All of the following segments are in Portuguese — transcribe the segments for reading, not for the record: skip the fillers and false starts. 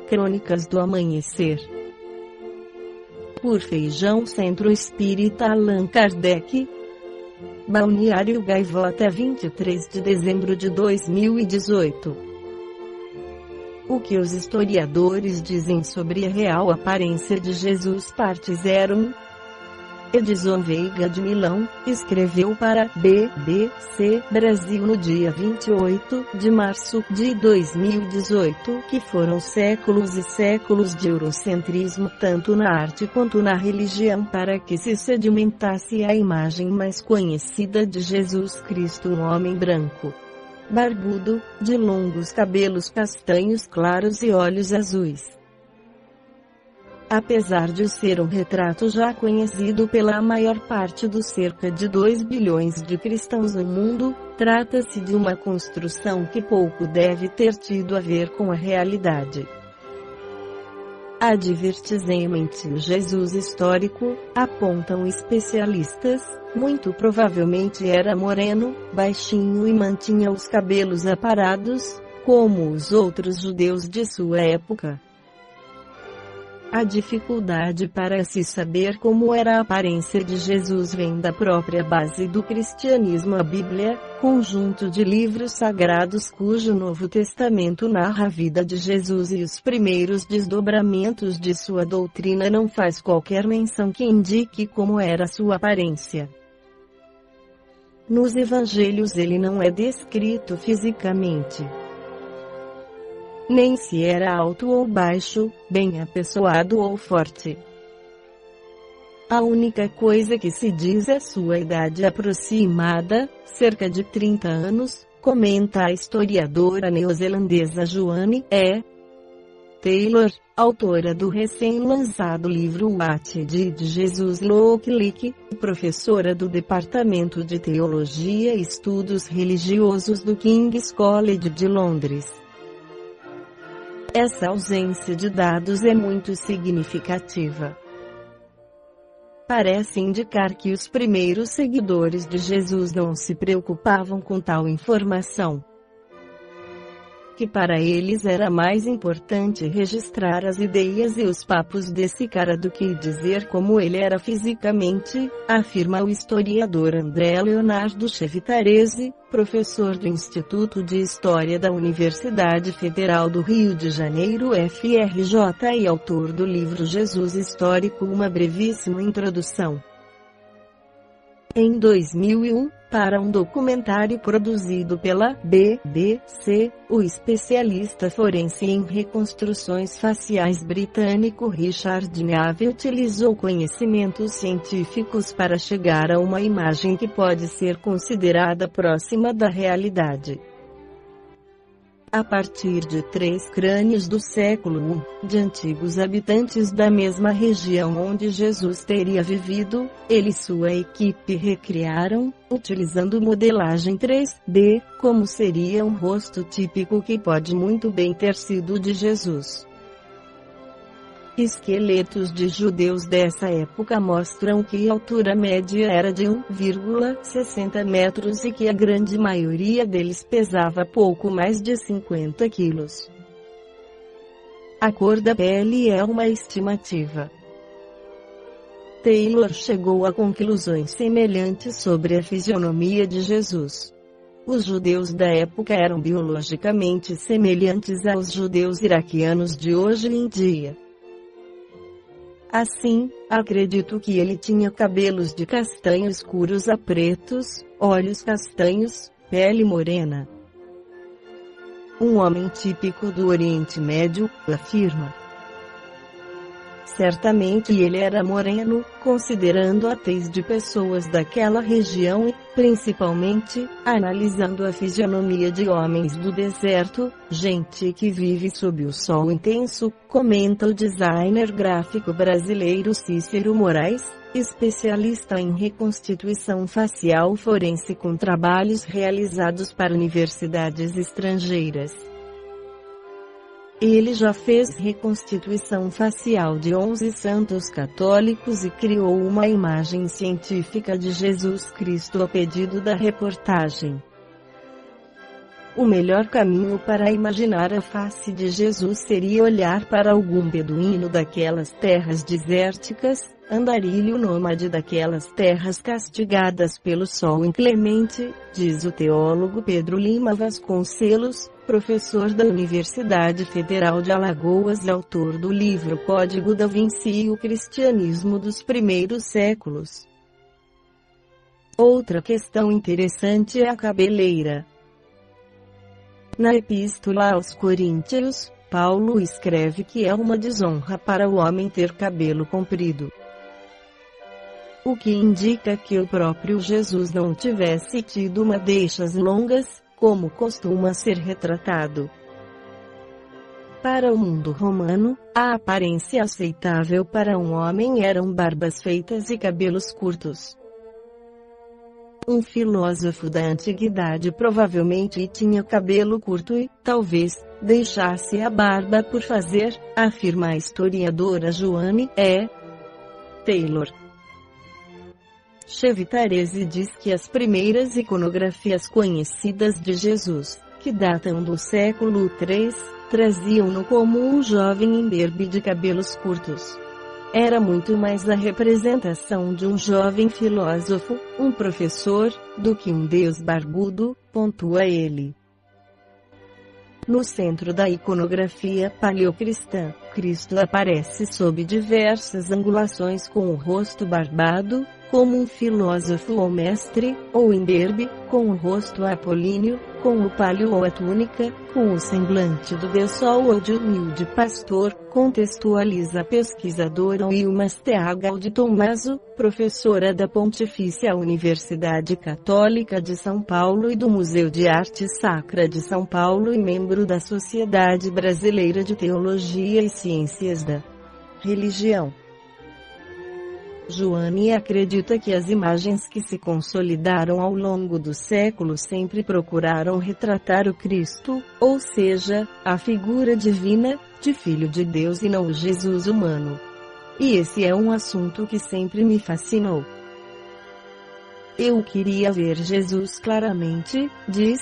Crônicas do Amanhecer. Por Feijão, Centro Espírita Allan Kardec. Balneário Gaivota, 23 de dezembro de 2018. O que os historiadores dizem sobre a real aparência de Jesus? Parte 01. Edson Veiga de Milão, escreveu para BBC Brasil no dia 28 de março de 2018 que foram séculos e séculos de eurocentrismo tanto na arte quanto na religião para que se sedimentasse a imagem mais conhecida de Jesus Cristo, um homem branco, barbudo, de longos cabelos castanhos claros e olhos azuis. Apesar de ser um retrato já conhecido pela maior parte dos cerca de 2 bilhões de cristãos no mundo, trata-se de uma construção que pouco deve ter tido a ver com a realidade. Advertizamente, o Jesus histórico, apontam especialistas, muito provavelmente era moreno, baixinho e mantinha os cabelos aparados, como os outros judeus de sua época. A dificuldade para se saber como era a aparência de Jesus vem da própria base do cristianismo, a Bíblia, conjunto de livros sagrados cujo Novo Testamento narra a vida de Jesus e os primeiros desdobramentos de sua doutrina não faz qualquer menção que indique como era sua aparência. Nos evangelhos ele não é descrito fisicamente. Nem se era alto ou baixo, bem apessoado ou forte. A única coisa que se diz é sua idade aproximada, cerca de 30 anos, comenta a historiadora neozelandesa Joanne E. Taylor, autora do recém-lançado livro What Did Jesus Look Like, professora do Departamento de Teologia e Estudos Religiosos do King's College de Londres. Essa ausência de dados é muito significativa. Parece indicar que os primeiros seguidores de Jesus não se preocupavam com tal informação. Que para eles era mais importante registrar as ideias e os papos desse cara do que dizer como ele era fisicamente, afirma o historiador André Leonardo Chevitarese, professor do Instituto de História da Universidade Federal do Rio de Janeiro FRJ e autor do livro Jesus Histórico, uma brevíssima introdução. Em 2001, para um documentário produzido pela BBC, o especialista forense em reconstruções faciais britânico Richard Nave utilizou conhecimentos científicos para chegar a uma imagem que pode ser considerada próxima da realidade. A partir de 3 crânios do século I, de antigos habitantes da mesma região onde Jesus teria vivido, ele e sua equipe recriaram, utilizando modelagem 3D, como seria um rosto típico que pode muito bem ter sido o de Jesus. Esqueletos de judeus dessa época mostram que a altura média era de 1,60 metros e que a grande maioria deles pesava pouco mais de 50 quilos. A cor da pele é uma estimativa. Taylor chegou a conclusões semelhantes sobre a fisionomia de Jesus. Os judeus da época eram biologicamente semelhantes aos judeus iraquianos de hoje em dia. Assim, acredito que ele tinha cabelos de castanho escuros a pretos, olhos castanhos, pele morena. Um homem típico do Oriente Médio, afirma. Certamente ele era moreno, considerando a tez de pessoas daquela região e, principalmente, analisando a fisionomia de homens do deserto, gente que vive sob o sol intenso, comenta o designer gráfico brasileiro Cícero Moraes, especialista em reconstituição facial forense com trabalhos realizados para universidades estrangeiras. Ele já fez reconstituição facial de 11 santos católicos e criou uma imagem científica de Jesus Cristo a pedido da reportagem. O melhor caminho para imaginar a face de Jesus seria olhar para algum beduíno daquelas terras desérticas, andarilho nômade daquelas terras castigadas pelo sol inclemente, diz o teólogo Pedro Lima Vasconcelos, professor da Universidade Federal de Alagoas e autor do livro Código da Vinci e o Cristianismo dos Primeiros Séculos. Outra questão interessante é a cabeleira. Na Epístola aos Coríntios, Paulo escreve que é uma desonra para o homem ter cabelo comprido. O que indica que o próprio Jesus não tivesse tido madeixas longas, como costuma ser retratado. Para o mundo romano, a aparência aceitável para um homem eram barbas feitas e cabelos curtos. Um filósofo da antiguidade provavelmente tinha cabelo curto e, talvez, deixasse a barba por fazer, afirma a historiadora Joanne E. Taylor. Chevitarese diz que as primeiras iconografias conhecidas de Jesus, que datam do século III, traziam-no como um jovem imberbe de cabelos curtos. Era muito mais a representação de um jovem filósofo, um professor, do que um deus barbudo, pontua ele. No centro da iconografia paleocristã, Cristo aparece sob diversas angulações com o rosto barbado, como um filósofo ou mestre, ou imberbe, com o rosto apolíneo, com o palio ou a túnica, com o semblante do Deus Sol ou de humilde pastor, contextualiza a pesquisadora Wilma Steagal de Tommaso, professora da Pontifícia Universidade Católica de São Paulo e do Museu de Arte Sacra de São Paulo e membro da Sociedade Brasileira de Teologia e Ciências da Religião. Joanne acredita que as imagens que se consolidaram ao longo dos séculos sempre procuraram retratar o Cristo, ou seja, a figura divina, de Filho de Deus e não o Jesus humano. E esse é um assunto que sempre me fascinou. Eu queria ver Jesus claramente, diz.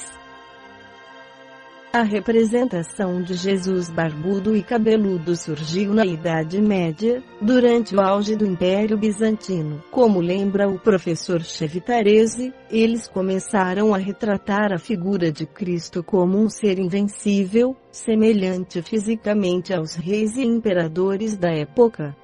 A representação de Jesus barbudo e cabeludo surgiu na Idade Média, durante o auge do Império Bizantino. Como lembra o professor Chevitarese, eles começaram a retratar a figura de Cristo como um ser invencível, semelhante fisicamente aos reis e imperadores da época.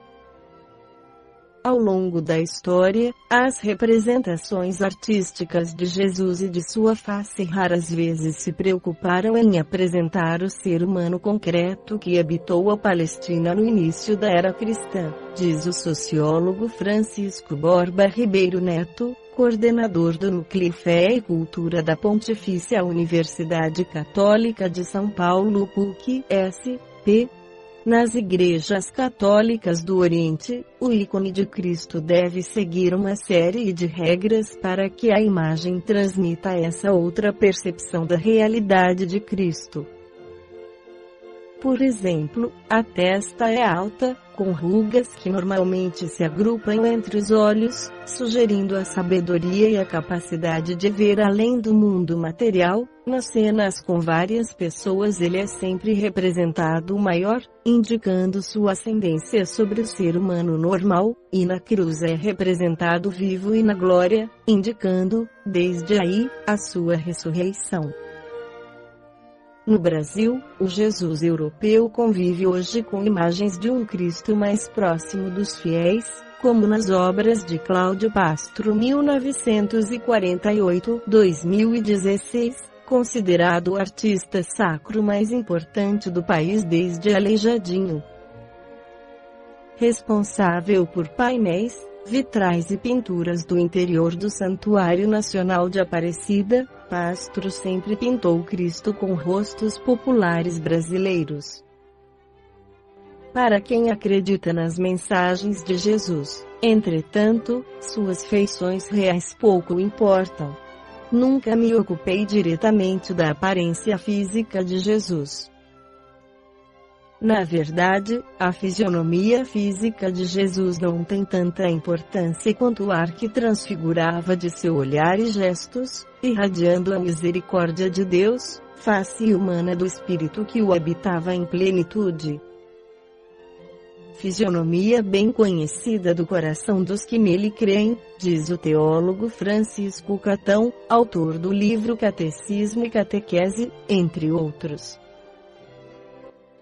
Ao longo da história, as representações artísticas de Jesus e de sua face raras vezes se preocuparam em apresentar o ser humano concreto que habitou a Palestina no início da era cristã, diz o sociólogo Francisco Borba Ribeiro Neto, coordenador do Núcleo Fé e Cultura da Pontifícia Universidade Católica de São Paulo PUC-SP. Nas igrejas católicas do Oriente, o ícone de Cristo deve seguir uma série de regras para que a imagem transmita essa outra percepção da realidade de Cristo. Por exemplo, a testa é alta, com rugas que normalmente se agrupam entre os olhos, sugerindo a sabedoria e a capacidade de ver além do mundo material. Nas cenas com várias pessoas ele é sempre representado maior, indicando sua ascendência sobre o ser humano normal, e na cruz é representado vivo e na glória, indicando, desde aí, a sua ressurreição. No Brasil, o Jesus europeu convive hoje com imagens de um Cristo mais próximo dos fiéis, como nas obras de Cláudio Pastro 1948-2016, considerado o artista sacro mais importante do país desde Aleijadinho. Responsável por painéis, vitrais e pinturas do interior do Santuário Nacional de Aparecida, Pastro sempre pintou Cristo com rostos populares brasileiros. Para quem acredita nas mensagens de Jesus, entretanto, suas feições reais pouco importam. Nunca me ocupei diretamente da aparência física de Jesus. Na verdade, a fisionomia física de Jesus não tem tanta importância quanto o ar que transfigurava de seu olhar e gestos, irradiando a misericórdia de Deus, face humana do espírito que o habitava em plenitude. Fisionomia bem conhecida do coração dos que nele creem, diz o teólogo Francisco Catão, autor do livro Catecismo e Catequese, entre outros.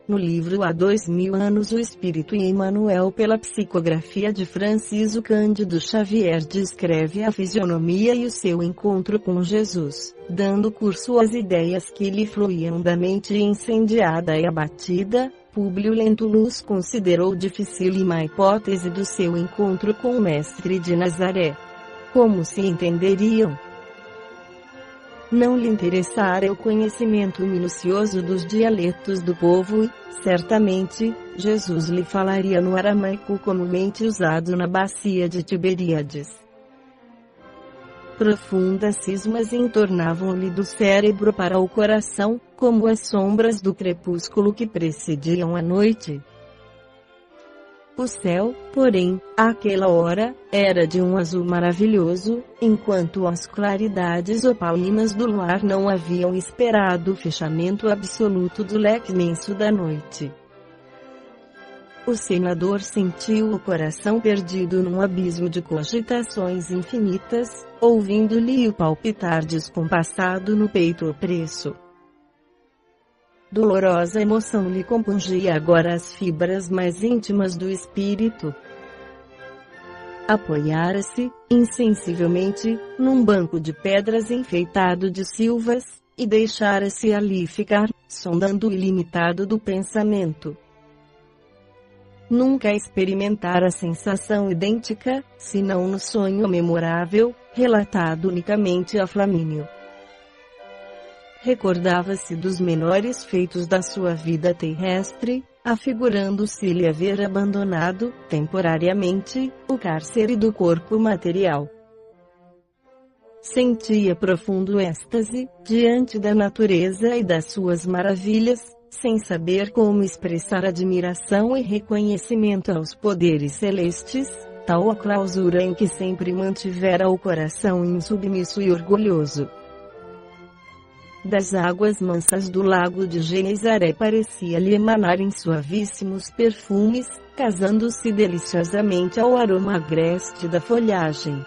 No livro Há 2000 anos o Espírito em Emmanuel, pela psicografia de Francisco Cândido Xavier, descreve a fisionomia e o seu encontro com Jesus, dando curso às ideias que lhe fluíam da mente incendiada e abatida. Públio Lentulus considerou dificílima a hipótese do seu encontro com o Mestre de Nazaré. Como se entenderiam? Não lhe interessara o conhecimento minucioso dos dialetos do povo e, certamente, Jesus lhe falaria no aramaico comumente usado na bacia de Tiberíades. Profundas cismas entornavam-lhe do cérebro para o coração, como as sombras do crepúsculo que precediam a noite. O céu, porém, àquela hora, era de um azul maravilhoso, enquanto as claridades opalinas do luar não haviam esperado o fechamento absoluto do leque imenso da noite. O senador sentiu o coração perdido num abismo de cogitações infinitas, ouvindo-lhe o palpitar descompassado no peito opresso. Dolorosa emoção lhe compungia agora as fibras mais íntimas do espírito. Apoiara-se, insensivelmente, num banco de pedras enfeitado de silvas, e deixara-se ali ficar, sondando o ilimitado do pensamento. Nunca experimentara a sensação idêntica, senão no sonho memorável, relatado unicamente a Flamínio. Recordava-se dos menores feitos da sua vida terrestre, afigurando-se-lhe haver abandonado, temporariamente, o cárcere do corpo material. Sentia profundo êxtase, diante da natureza e das suas maravilhas, sem saber como expressar admiração e reconhecimento aos poderes celestes, tal a clausura em que sempre mantivera o coração insubmisso e orgulhoso. Das águas mansas do lago de Genezaré parecia-lhe emanarem suavíssimos perfumes, casando-se deliciosamente ao aroma agreste da folhagem.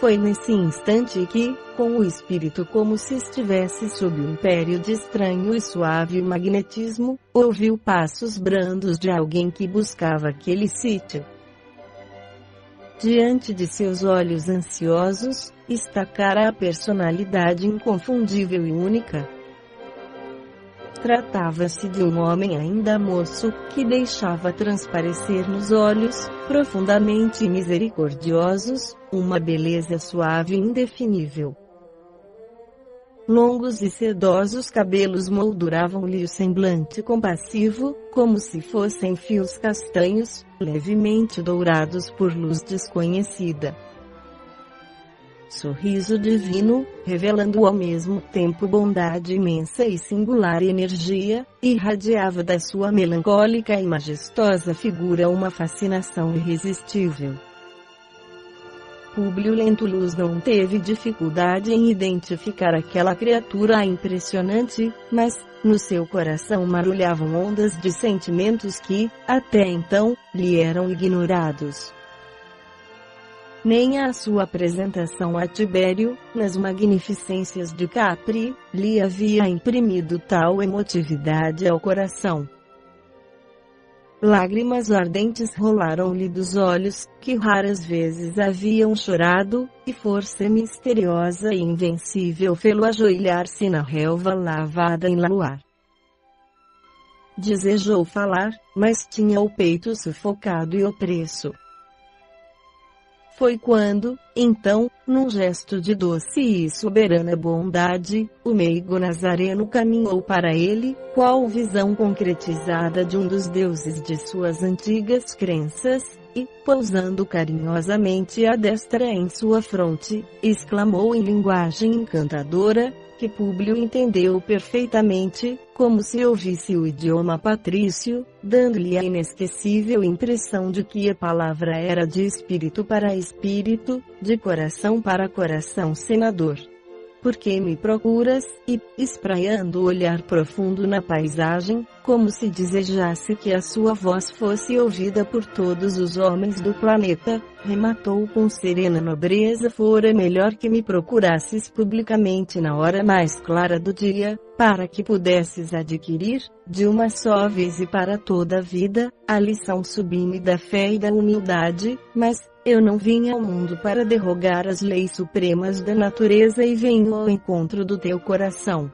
Foi nesse instante que, com o espírito como se estivesse sob o império de estranho e suave magnetismo, ouviu passos brandos de alguém que buscava aquele sítio. Diante de seus olhos ansiosos, destacara a personalidade inconfundível e única. Tratava-se de um homem ainda moço, que deixava transparecer nos olhos, profundamente misericordiosos, uma beleza suave e indefinível. Longos e sedosos cabelos molduravam-lhe o semblante compassivo, como se fossem fios castanhos, levemente dourados por luz desconhecida. Sorriso divino, revelando ao mesmo tempo bondade imensa e singular energia, irradiava da sua melancólica e majestosa figura uma fascinação irresistível. Públio Lentulus não teve dificuldade em identificar aquela criatura impressionante, mas, no seu coração marulhavam ondas de sentimentos que, até então, lhe eram ignorados. Nem a sua apresentação a Tibério, nas magnificências de Capri, lhe havia imprimido tal emotividade ao coração. Lágrimas ardentes rolaram-lhe dos olhos, que raras vezes haviam chorado, e força misteriosa e invencível fê-lo ajoelhar-se na relva lavada em luar. Desejou falar, mas tinha o peito sufocado e opresso. Foi quando, então, num gesto de doce e soberana bondade, o meigo nazareno caminhou para ele, qual visão concretizada de um dos deuses de suas antigas crenças, e, pousando carinhosamente a destra em sua fronte, exclamou em linguagem encantadora, que Públio entendeu perfeitamente, como se ouvisse o idioma patrício, dando-lhe a inesquecível impressão de que a palavra era de espírito para espírito, de coração para coração. Senador, por que me procuras? E, espraiando o olhar profundo na paisagem, como se desejasse que a sua voz fosse ouvida por todos os homens do planeta, rematou com serena nobreza: fora melhor que me procurasses publicamente na hora mais clara do dia, para que pudesses adquirir, de uma só vez e para toda a vida, a lição sublime da fé e da humildade. Mas eu não vim ao mundo para derrogar as leis supremas da natureza e venho ao encontro do teu coração.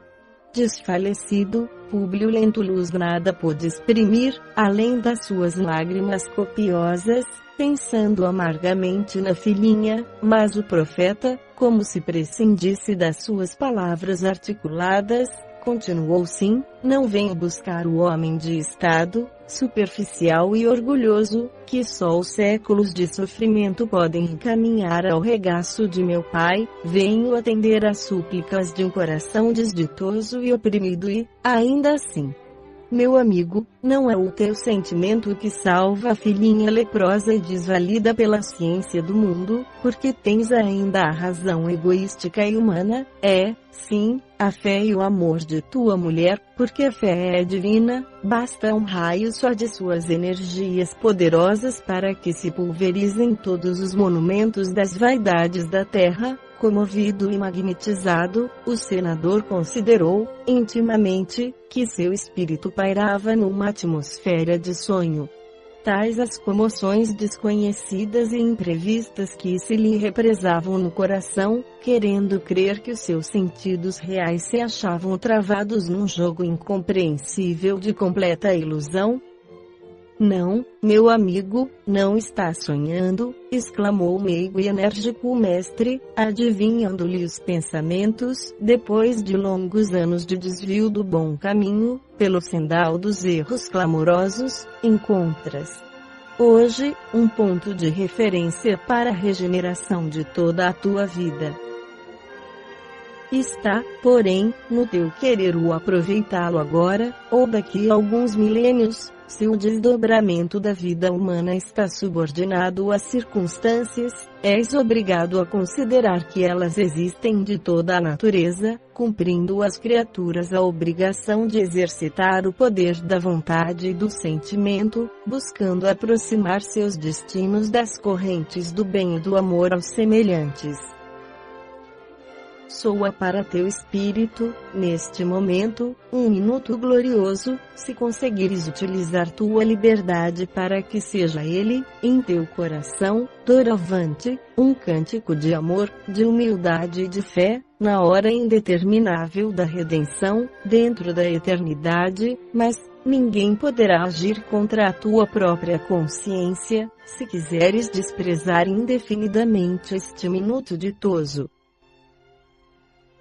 Desfalecido, Públio Lentulus nada pôde exprimir, além das suas lágrimas copiosas, pensando amargamente na filhinha, mas o profeta, como se prescindisse das suas palavras articuladas, continuou: sim, não venho buscar o homem de estado, superficial e orgulhoso, que só os séculos de sofrimento podem encaminhar ao regaço de meu Pai. Venho atender às súplicas de um coração desditoso e oprimido e, ainda assim, meu amigo, não é o teu sentimento que salva a filhinha leprosa e desvalida pela ciência do mundo, porque tens ainda a razão egoística e humana, sim, a fé e o amor de tua mulher, porque a fé é divina, basta um raio só de suas energias poderosas para que se pulverizem todos os monumentos das vaidades da terra. Comovido e magnetizado, o senador considerou, intimamente, que seu espírito pairava numa atmosfera de sonho. Tais as comoções desconhecidas e imprevistas que se lhe represavam no coração, querendo crer que os seus sentidos reais se achavam travados num jogo incompreensível de completa ilusão. Não, meu amigo, não está sonhando, exclamou o meigo e enérgico mestre, adivinhando-lhe os pensamentos. Depois de longos anos de desvio do bom caminho, pelo sendal dos erros clamorosos, encontras hoje um ponto de referência para a regeneração de toda a tua vida. Está, porém, no teu querer o aproveitá-lo agora, ou daqui a alguns milênios. Se o desdobramento da vida humana está subordinado às circunstâncias, és obrigado a considerar que elas existem de toda a natureza, cumprindo as criaturas a obrigação de exercitar o poder da vontade e do sentimento, buscando aproximar seus destinos das correntes do bem e do amor aos semelhantes. Soa para teu espírito, neste momento, um minuto glorioso, se conseguires utilizar tua liberdade para que seja ele, em teu coração, doravante, um cântico de amor, de humildade e de fé, na hora indeterminável da redenção, dentro da eternidade, mas ninguém poderá agir contra a tua própria consciência, se quiseres desprezar indefinidamente este minuto ditoso.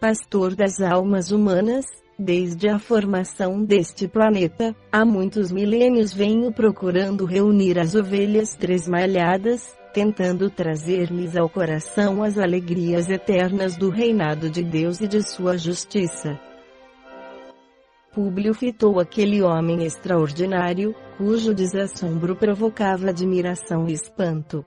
Pastor das almas humanas, desde a formação deste planeta, há muitos milênios venho procurando reunir as ovelhas tresmalhadas, tentando trazer-lhes ao coração as alegrias eternas do reinado de Deus e de sua justiça. Públio fitou aquele homem extraordinário, cujo desassombro provocava admiração e espanto.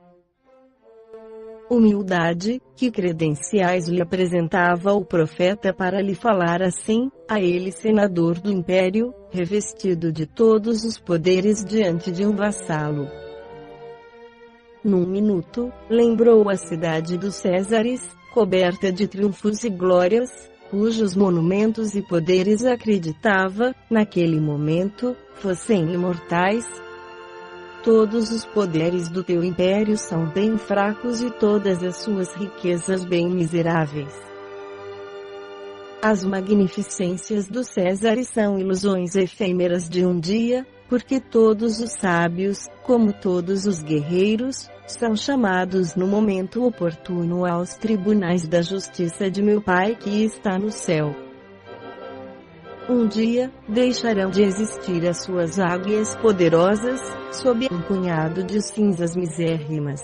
Humildade, que credenciais lhe apresentava o profeta para lhe falar assim, a ele senador do império, revestido de todos os poderes diante de um vassalo. Num minuto, lembrou a cidade dos Césares, coberta de triunfos e glórias, cujos monumentos e poderes acreditava, naquele momento, fossem imortais. Todos os poderes do teu império são bem fracos e todas as suas riquezas bem miseráveis. As magnificências dos Césares são ilusões efêmeras de um dia, porque todos os sábios, como todos os guerreiros, são chamados no momento oportuno aos tribunais da justiça de meu Pai que está no céu. Um dia, deixarão de existir as suas águias poderosas, sob um punhado de cinzas misérrimas.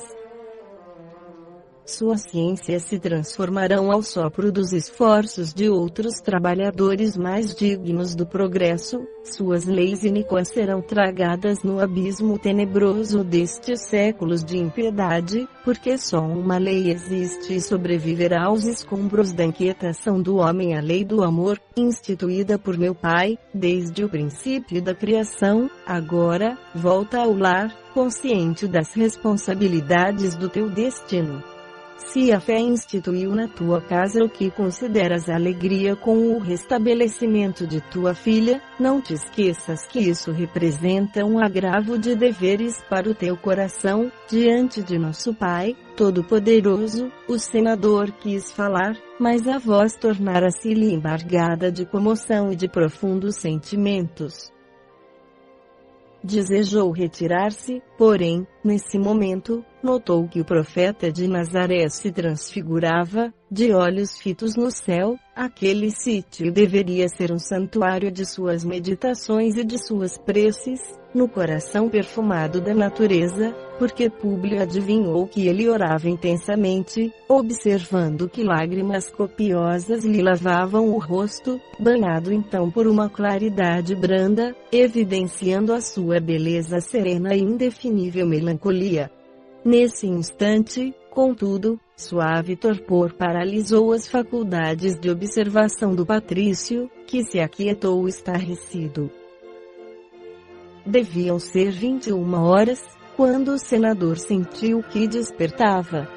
Suas ciências se transformarão ao sopro dos esforços de outros trabalhadores mais dignos do progresso, suas leis iníquas serão tragadas no abismo tenebroso destes séculos de impiedade, porque só uma lei existe e sobreviverá aos escombros da inquietação do homem, a lei do amor, instituída por meu Pai, desde o princípio da criação. Agora, volta ao lar, consciente das responsabilidades do teu destino. Se a fé instituiu na tua casa o que consideras alegria com o restabelecimento de tua filha, não te esqueças que isso representa um agravo de deveres para o teu coração, diante de nosso Pai Todo-Poderoso. O senador quis falar, mas a voz tornara-se-lhe embargada de comoção e de profundos sentimentos. Desejou retirar-se, porém, nesse momento, notou que o profeta de Nazaré se transfigurava, de olhos fitos no céu. Aquele sítio deveria ser um santuário de suas meditações e de suas preces, no coração perfumado da natureza, porque Públio adivinhou que ele orava intensamente, observando que lágrimas copiosas lhe lavavam o rosto, banhado então por uma claridade branda, evidenciando a sua beleza serena e indefinível melancolia. Nesse instante, contudo, suave torpor paralisou as faculdades de observação do patrício, que se aquietou estarrecido. Deviam ser 21 horas, quando o senador sentiu que despertava.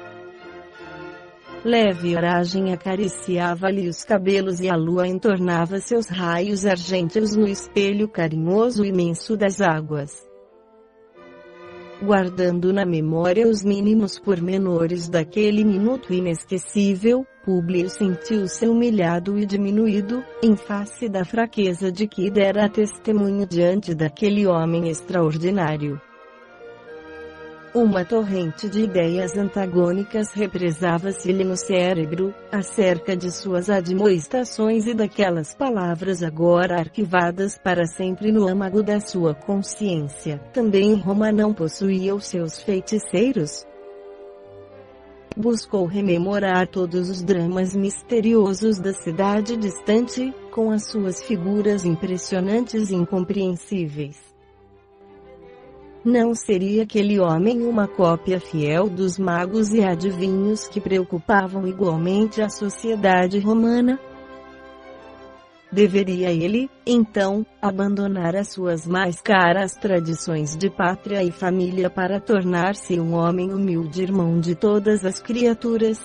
Leve oragem acariciava-lhe os cabelos e a lua entornava seus raios argênteos no espelho carinhoso imenso das águas. Guardando na memória os mínimos pormenores daquele minuto inesquecível, Públio sentiu-se humilhado e diminuído, em face da fraqueza de que dera testemunho diante daquele homem extraordinário. Uma torrente de ideias antagônicas represava-se-lhe no cérebro, acerca de suas admoestações e daquelas palavras agora arquivadas para sempre no âmago da sua consciência. Também Roma não possuía os seus feiticeiros? Buscou rememorar todos os dramas misteriosos da cidade distante, com as suas figuras impressionantes e incompreensíveis. Não seria aquele homem uma cópia fiel dos magos e adivinhos que preocupavam igualmente a sociedade romana? Deveria ele, então, abandonar as suas mais caras tradições de pátria e família para tornar-se um homem humilde, irmão de todas as criaturas?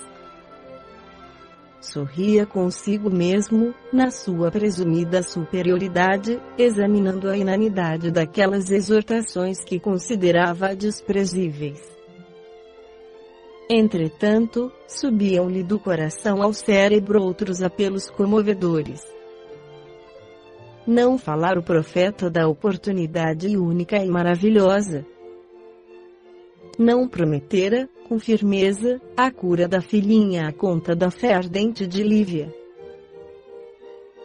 Sorria consigo mesmo, na sua presumida superioridade, examinando a inanidade daquelas exortações que considerava desprezíveis. Entretanto, subiam-lhe do coração ao cérebro outros apelos comovedores. Não falar o profeta da oportunidade única e maravilhosa? Não prometera, com firmeza, a cura da filhinha à conta da fé ardente de Lívia?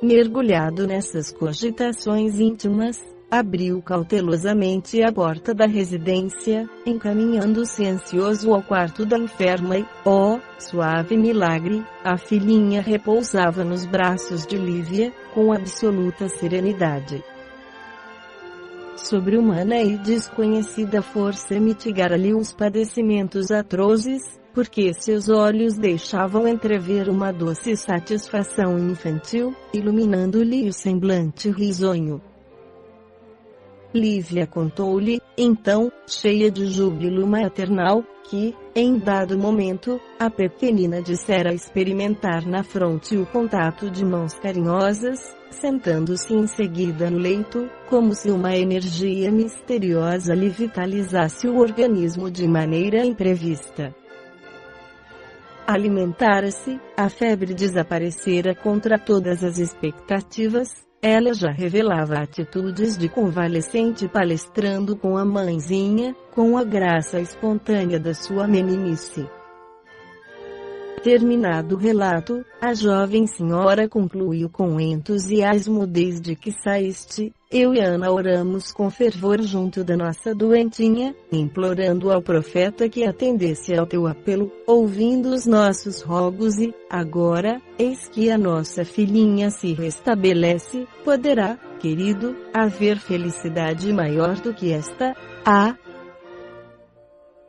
Mergulhado nessas cogitações íntimas, abriu cautelosamente a porta da residência, encaminhando-se ansioso ao quarto da enferma e, ó, suave milagre, a filhinha repousava nos braços de Lívia, com absoluta serenidade. Sobre-humana e desconhecida força mitigara-lhe os padecimentos atrozes, porque seus olhos deixavam entrever uma doce satisfação infantil, iluminando-lhe o semblante risonho. Lívia contou-lhe, então, cheia de júbilo maternal, que, em dado momento, a pequenina dissera experimentar na fronte o contato de mãos carinhosas, sentando-se em seguida no leito, como se uma energia misteriosa lhe vitalizasse o organismo de maneira imprevista. Alimentara-se, a febre desaparecera contra todas as expectativas. Ela já revelava atitudes de convalescente palestrando com a mãezinha, com a graça espontânea da sua meninice. Terminado o relato, a jovem senhora concluiu com entusiasmo: desde que saíste, eu e Ana oramos com fervor junto da nossa doentinha, implorando ao profeta que atendesse ao teu apelo, ouvindo os nossos rogos e, agora, eis que a nossa filhinha se restabelece. Poderá, querido, haver felicidade maior do que esta?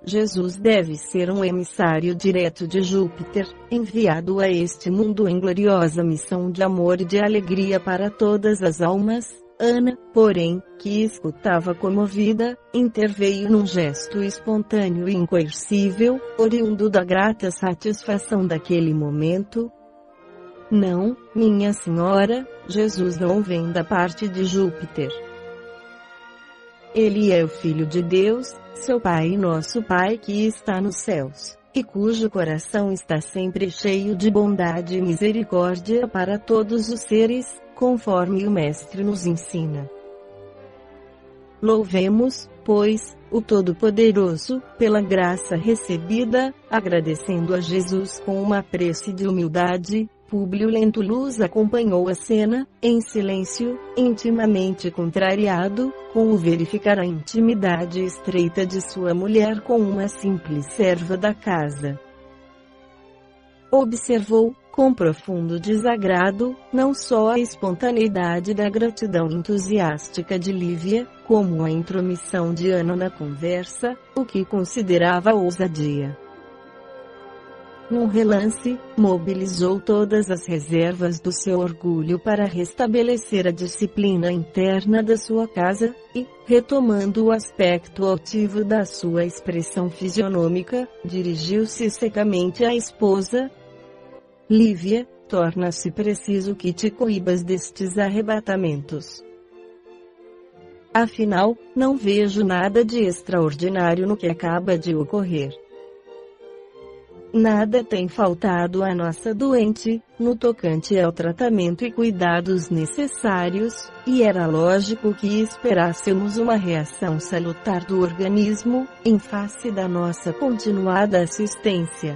Jesus deve ser um emissário direto de Júpiter, enviado a este mundo em gloriosa missão de amor e de alegria para todas as almas. Ana, porém, que escutava comovida, interveio num gesto espontâneo e incoercível, oriundo da grata satisfação daquele momento. Não, minha senhora, Jesus não vem da parte de Júpiter. Ele é o Filho de Deus, seu Pai e nosso Pai que está nos céus, e cujo coração está sempre cheio de bondade e misericórdia para todos os seres, conforme o Mestre nos ensina. Louvemos, pois, o Todo-Poderoso, pela graça recebida, agradecendo a Jesus com uma prece de humildade. Públio Lentulus acompanhou a cena, em silêncio, intimamente contrariado, com o verificar a intimidade estreita de sua mulher com uma simples serva da casa. Observou, com profundo desagrado, não só a espontaneidade da gratidão entusiástica de Lívia, como a intromissão de Ana na conversa, o que considerava ousadia. Num relance, mobilizou todas as reservas do seu orgulho para restabelecer a disciplina interna da sua casa, e, retomando o aspecto altivo da sua expressão fisionômica, dirigiu-se secamente à esposa. Lívia, torna-se preciso que te coibas destes arrebatamentos. Afinal, não vejo nada de extraordinário no que acaba de ocorrer. Nada tem faltado à nossa doente, no tocante ao tratamento e cuidados necessários, e era lógico que esperássemos uma reação salutar do organismo, em face da nossa continuada assistência.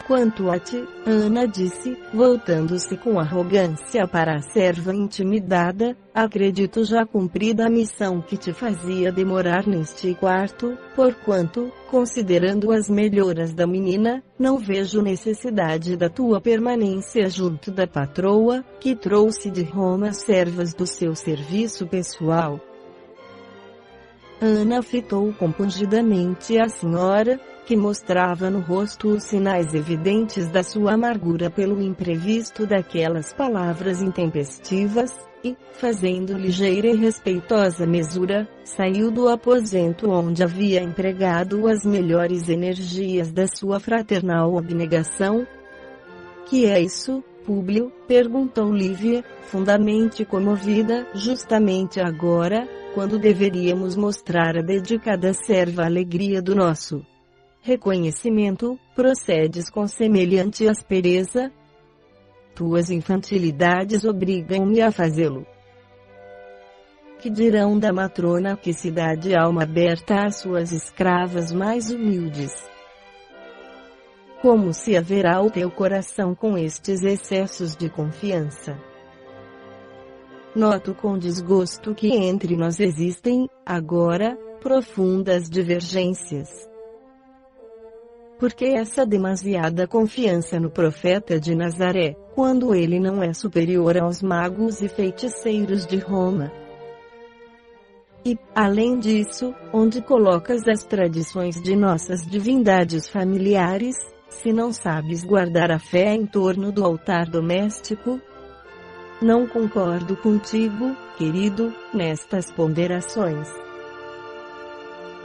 Quanto a ti, Ana disse, voltando-se com arrogância para a serva intimidada, acredito já cumprida a missão que te fazia demorar neste quarto, porquanto, considerando as melhoras da menina, não vejo necessidade da tua permanência junto da patroa, que trouxe de Roma servas do seu serviço pessoal. Ana fitou compungidamente a senhora, que mostrava no rosto os sinais evidentes da sua amargura pelo imprevisto daquelas palavras intempestivas, e, fazendo ligeira e respeitosa mesura, saiu do aposento onde havia empregado as melhores energias da sua fraternal abnegação. Que é isso, Públio? Perguntou Lívia, fundamente comovida. Justamente agora, quando deveríamos mostrar a dedicada serva a alegria do nosso reconhecimento, procedes com semelhante aspereza? Tuas infantilidades obrigam-me a fazê-lo. Que dirão da matrona que se dá de alma aberta às suas escravas mais humildes? Como se haverá o teu coração com estes excessos de confiança? Noto com desgosto que entre nós existem, agora, profundas divergências. Por que essa demasiada confiança no profeta de Nazaré, quando ele não é superior aos magos e feiticeiros de Roma? E, além disso, onde colocas as tradições de nossas divindades familiares, se não sabes guardar a fé em torno do altar doméstico? Não concordo contigo, querido, nestas ponderações.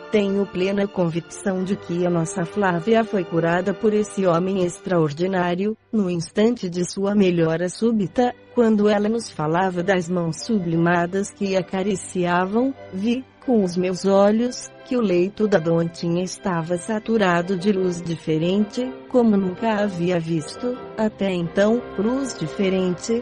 Tenho plena convicção de que a nossa Flávia foi curada por esse homem extraordinário, no instante de sua melhora súbita, quando ela nos falava das mãos sublimadas que acariciavam, vi, com os meus olhos, que o leito da doentinha estava saturado de luz diferente, como nunca havia visto, até então, luz diferente.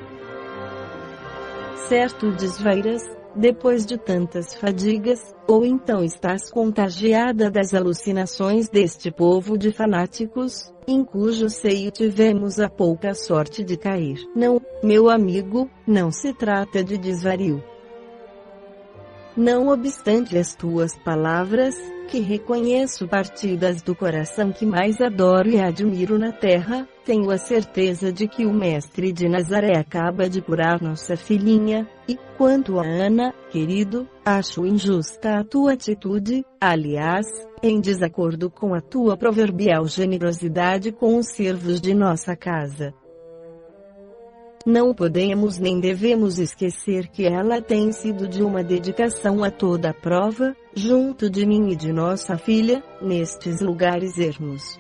Certo desvairas, depois de tantas fadigas, ou então estás contagiada das alucinações deste povo de fanáticos, em cujo seio tivemos a pouca sorte de cair. Não, meu amigo, não se trata de desvario. Não obstante as tuas palavras, que reconheço partidas do coração que mais adoro e admiro na terra, tenho a certeza de que o Mestre de Nazaré acaba de curar nossa filhinha, e, quanto a Ana, querido, acho injusta a tua atitude, aliás, em desacordo com a tua proverbial generosidade com os servos de nossa casa. Não podemos nem devemos esquecer que ela tem sido de uma dedicação a toda a prova, junto de mim e de nossa filha, nestes lugares ermos.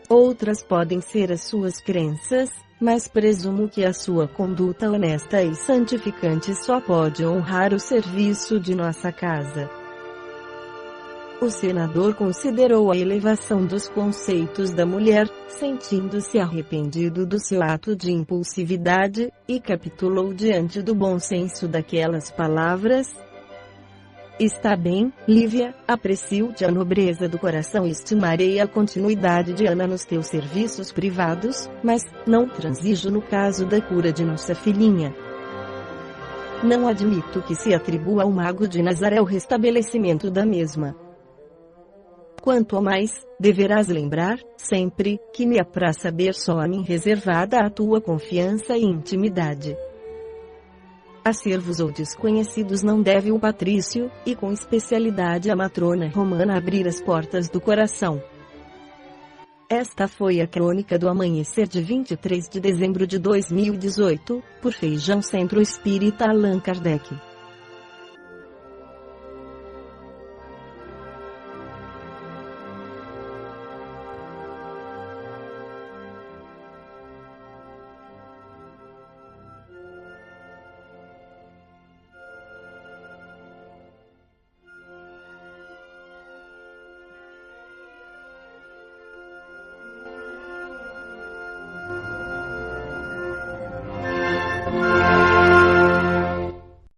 Outras podem ser as suas crenças, mas presumo que a sua conduta honesta e santificante só pode honrar o serviço de nossa casa. O senador considerou a elevação dos conceitos da mulher, sentindo-se arrependido do seu ato de impulsividade, e capitulou diante do bom senso daquelas palavras. Está bem, Lívia, aprecio-te a nobreza do coração e estimarei a continuidade de Ana nos teus serviços privados, mas não transijo no caso da cura de nossa filhinha. Não admito que se atribua ao mago de Nazaré o restabelecimento da mesma. Quanto a mais, deverás lembrar, sempre, que me apraz saber só a mim reservada a tua confiança e intimidade. A servos ou desconhecidos não deve o patrício, e com especialidade a matrona romana abrir as portas do coração. Esta foi a crônica do amanhecer de 23 de dezembro de 2018, por Feijão Centro Espírita Allan Kardec.